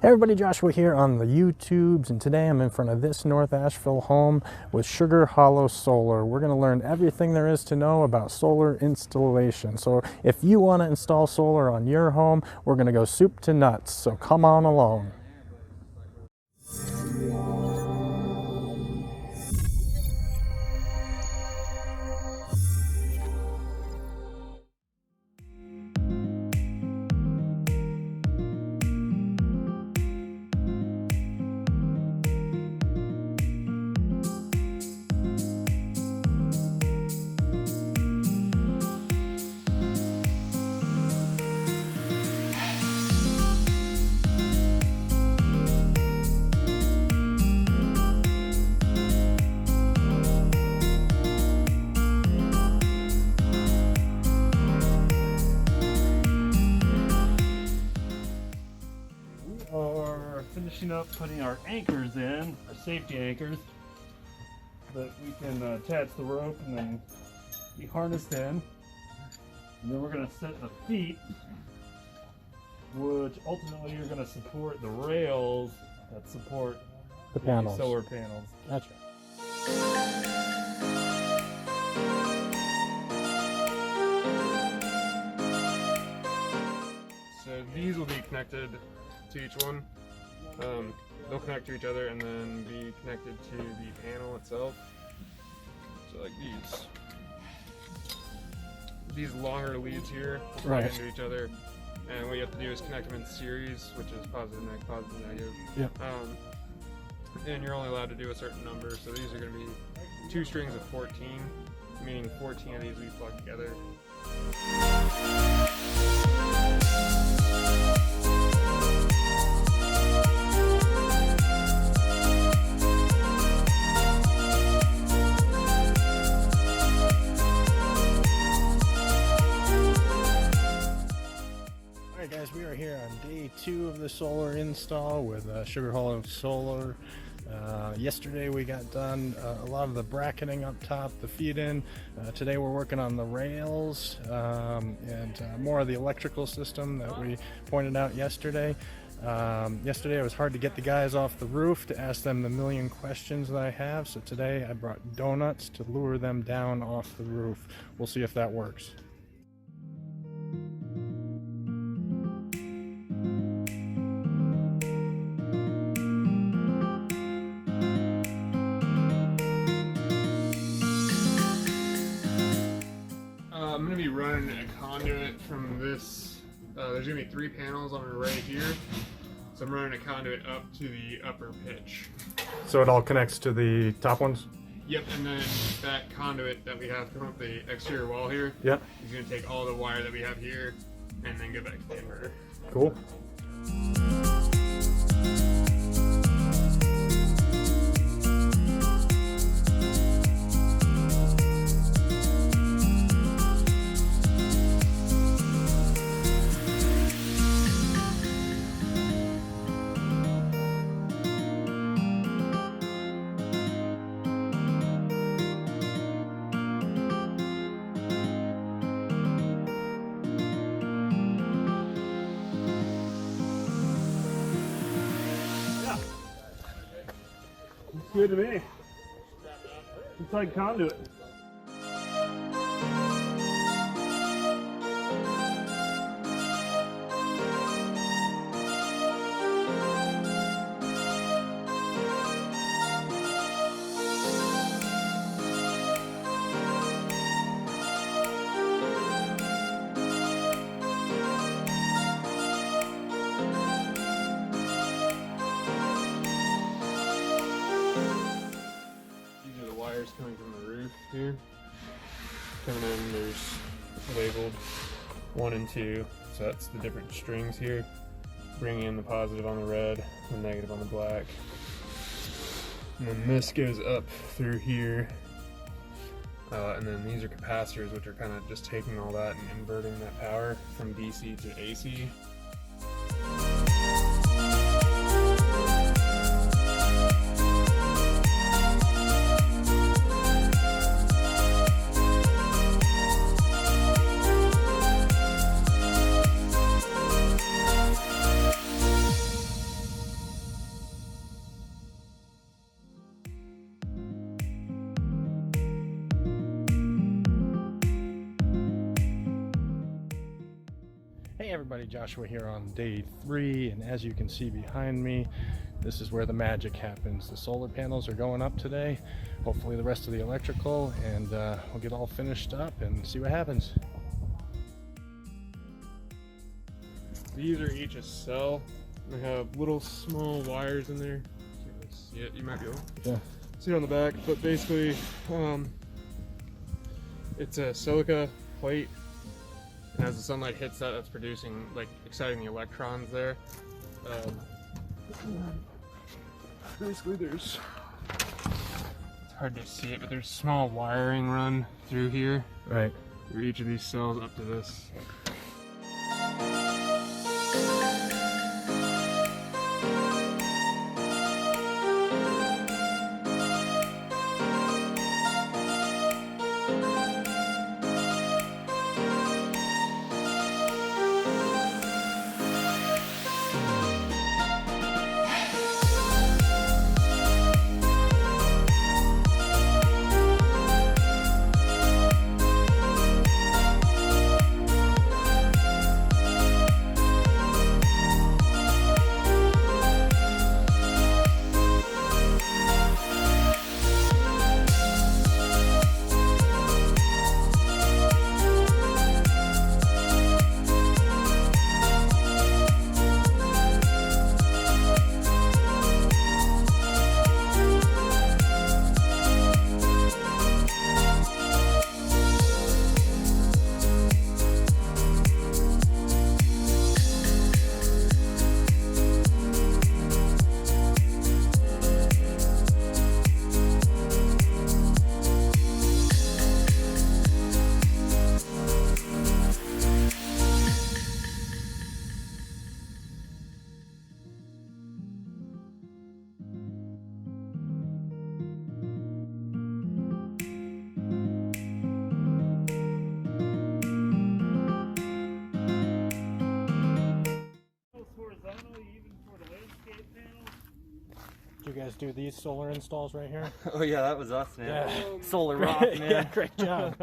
Hey everybody, Joshua here on the YouTubes, and today I'm in front of this North Asheville home with Sugar Hollow Solar. We're going to learn everything there is to know about solar installation. So if you want to install solar on your home, we're going to go soup to nuts, so come on along. Finishing up putting our anchors in, our safety anchors, that we can attach the rope and then be harnessed in. And then we're going to set the feet, which ultimately are going to support the rails that support The panels. solar panels. Gotcha. So these will be connected to each one. They'll connect to each other and then be connected to the panel itself. So like these longer leads here will plug into each other, and what you have to do is connect them in series, which is positive, negative. Yep. And you're only allowed to do a certain number. So these are going to be 2 strings of 14, meaning 14 of these will be plugged together. Alright guys, we are here on day 2 of the solar install with Sugar Hollow Solar. Yesterday we got done a lot of the bracketing up top, the feed-in. Today we're working on the rails and more of the electrical system that we pointed out yesterday. Yesterday it was hard to get the guys off the roof to ask them the million questions that I have, so today I brought donuts to lure them down off the roof. We'll see if that works. I'm going to be running a conduit from this. There's going to be 3 panels on the right here. So I'm running a conduit up to the upper pitch. So it all connects to the top ones? Yep, and then that conduit that we have come up the exterior wall here, Yep. is going to take all the wire that we have here and then go back to the inverter. Cool. It's good to me. It's like conduit. Coming from the roof here. Coming in, there's labeled 1 and 2, so that's the different strings here. Bringing in the positive on the red, the negative on the black. And then this goes up through here. And then these are capacitors, which are kind of just taking all that and inverting that power from DC to AC. everybody, Joshua here on day 3, and as you can see behind me, this is where the magic happens. The solar panels are going up today, hopefully the rest of the electrical, and we'll get all finished up and see what happens. These are each a cell. They have little small wires in there. Can't really see it. You might be able to see it on the back, but basically it's a silica plate, and as the sunlight hits that, that's producing, like, exciting the electrons there. Basically it's hard to see it, but there's small wiring run through here, Right. through each of these cells up to this. Did you guys do these solar installs right here? Oh yeah, that was us, man. Yeah. Solar rock, man. Yeah, great job.